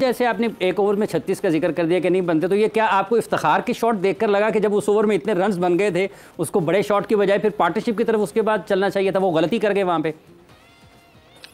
जैसे आपने एक ओवर में 36 का जिक्र कर दिया कि नहीं बनते, तो ये क्या आपको इफ्तिखार की शॉट देखकर लगा कि जब उस ओवर में इतने रन्स बन गए थे, उसको बड़े शॉट की बजाय फिर पार्टनरशिप की तरफ उसके बाद चलना चाहिए था, वो गलती कर गए वहाँ पे?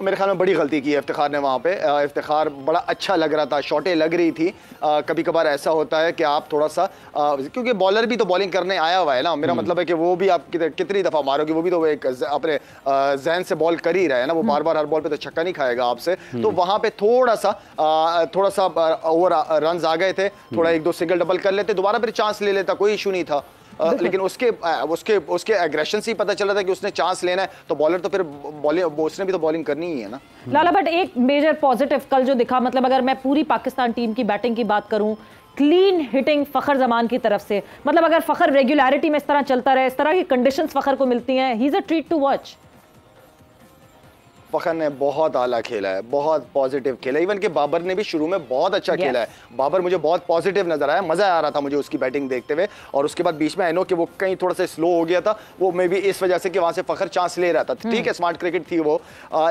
मेरे ख्याल में बड़ी गलती की है इफ्तिखार ने वहाँ पे। इफ्तिखार बड़ा अच्छा लग रहा था, शॉटें लग रही थी। कभी कभार ऐसा होता है कि आप थोड़ा सा क्योंकि बॉलर भी तो बॉलिंग करने आया हुआ है ना, मेरा मतलब है कि वो भी आप कितनी दफ़ा मारोगे, वो भी तो एक अपने जहन से बॉल कर ही रहा है ना, वो बार बार हर बॉल पे तो छक्का नहीं खाएगा आपसे। तो वहाँ पे थोड़ा सा ओवर रन आ गए थे, थोड़ा एक दो सिंगल डबल कर लेते, दोबारा फिर चांस ले लेता, कोई इशू नहीं था। लेकिन उसके एग्रेशन से ही पता चला था कि उसने चांस लेना है, तो बॉलर तो फिर उसने भी तो बॉलिंग करनी ही है ना। लाला बट एक मेजर पॉजिटिव कल जो दिखा, मतलब अगर मैं पूरी पाकिस्तान टीम की बैटिंग की बात करूं, क्लीन हिटिंग फखर जमान की तरफ से, मतलब अगर फखर रेगुलरिटी में इस तरह चलता रहे, इस तरह की कंडीशंस फखर को मिलती हैं, he is a treat to watch. Fakhar ने बहुत आला खेला है, बहुत पॉजिटिव खेला, इवन कि बाबर ने भी शुरू में बहुत अच्छा खेला है। बाबर मुझे बहुत पॉजिटिव नजर आया, मजा आ रहा था मुझे उसकी बैटिंग देखते हुए। और उसके बाद बीच में आई नो कि वो कहीं थोड़ा सा स्लो हो गया था, वो मे भी इस वजह से कि वहां से फखर चांस ले रहा था। ठीक है, स्मार्ट क्रिकेट थी वो,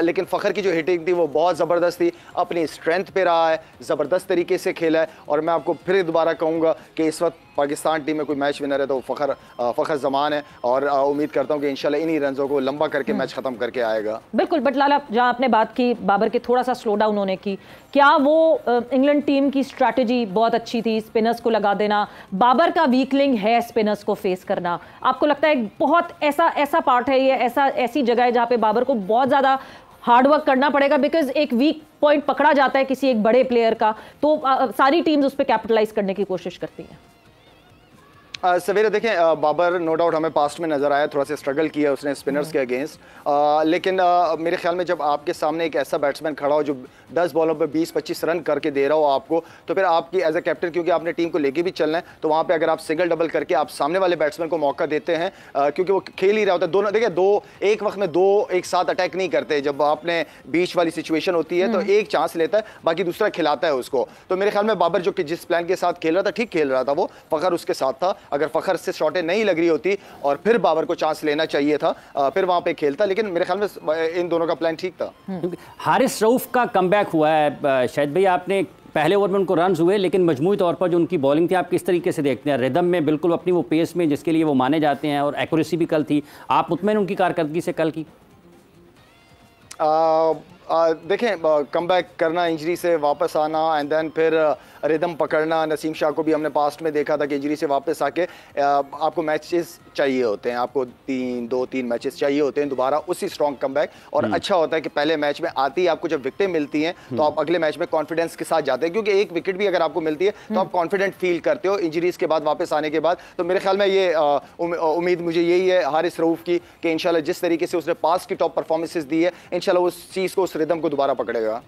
लेकिन फखर की जो हिटिंग थी वो बहुत जबरदस्त थी, अपनी स्ट्रेंथ पे रहा है, जबरदस्त तरीके से खेला है। और मैं आपको फिर दोबारा कहूंगा कि इस वक्त पाकिस्तान टीम में कोई मैच विनर है तो फखर जमान है, और उम्मीद करता हूं कि इंशाल्लाह इन्हीं रनों को लंबा करके मैच खत्म करके आएगा। बिल्कुल, बट लाला जहां आपने बात की बाबर के थोड़ा सा स्लो डाउन होने की, क्या वो इंग्लैंड टीम की स्ट्रैटेजी बहुत अच्छी थी, स्पिनर्स को लगा देना? बाबर का वीक लिंक है स्पिनर्स को फेस करना, आपको लगता है बहुत ऐसा पार्ट है ये, ऐसी जगह है जहां पे बाबर को बहुत ज्यादा हार्डवर्क करना पड़ेगा? बिकॉज एक वीक पॉइंट पकड़ा जाता है किसी एक बड़े प्लेयर का, तो सारी टीम्स उस पर कैपिटलाइज करने की कोशिश करती हैं। सवेरे देखें, बाबर नो डाउट हमें पास्ट में नजर आया, थोड़ा सा स्ट्रगल किया उसने स्पिनर्स के अगेंस्ट, लेकिन मेरे ख्याल में जब आपके सामने एक ऐसा बैट्समैन खड़ा हो जो 10 बॉलों पे 20-25 रन करके दे रहा हो आपको, तो फिर आपकी एज अ कैप्टन, क्योंकि आपने टीम को लेके भी चलना है, तो वहाँ पे अगर आप सिंगल डबल करके आप सामने वाले बैट्समैन को मौका देते हैं, क्योंकि वो खेल ही रहा होता है, दोनों देखिए एक वक्त में दो एक साथ अटैक नहीं करते। जब आपने बीच वाली सिचुएशन होती है तो एक चांस लेता है, बाकी दूसरा खिलाता है उसको। तो मेरे ख्याल में बाबर जो कि जिस प्लान के साथ खेल रहा था, ठीक खेल रहा था वो, फखर उसके साथ था। अगर फखर से शॉटें नहीं लग रही होती और फिर बाबर को चांस लेना चाहिए था, फिर वहां पे खेलता, लेकिन मेरे ख्याल में इन दोनों का प्लान ठीक था। हारिस रऊफ का कमबैक हुआ है शायद भाई, आपने पहले ओवर में उनको रन्स हुए, लेकिन मजमूई तौर पर जो उनकी बॉलिंग थी आप किस तरीके से देखते हैं? रिदम में बिल्कुल अपनी वो पेस में जिसके लिए वो माने जाते हैं, और एक्यूरेसी भी कल थी, आप मुतमईन उनकी कारकर्दगी से कल की? देखें, कमबैक करना, इंजरी से वापस आना, एंड देन फिर रिदम पकड़ना। नसीम शाह को भी हमने पास्ट में देखा था कि इंजरी से वापस आके आपको मैचेस चाहिए होते हैं, आपको 2-3 मैचेस चाहिए होते हैं दोबारा उसी स्ट्रॉन्ग कमबैक। और अच्छा होता है कि पहले मैच में आती है आपको जब विकेटें मिलती हैं तो आप अगले मैच में कॉन्फिडेंस के साथ जाते हैं, क्योंकि एक विकेट भी अगर आपको मिलती है तो आप कॉन्फिडेंट फील करते हो इंजरीज के बाद, वापस आने के बाद। तो मेरे ख्याल में ये उम्मीद मुझे यही है हारिस रऊफ की कि इंशाल्लाह जिस तरीके से उसने पास की टॉप परफॉर्मेंसेस दी है, इंशाल्लाह उस चीज़ को, उस रिदम को दोबारा पकड़ेगा।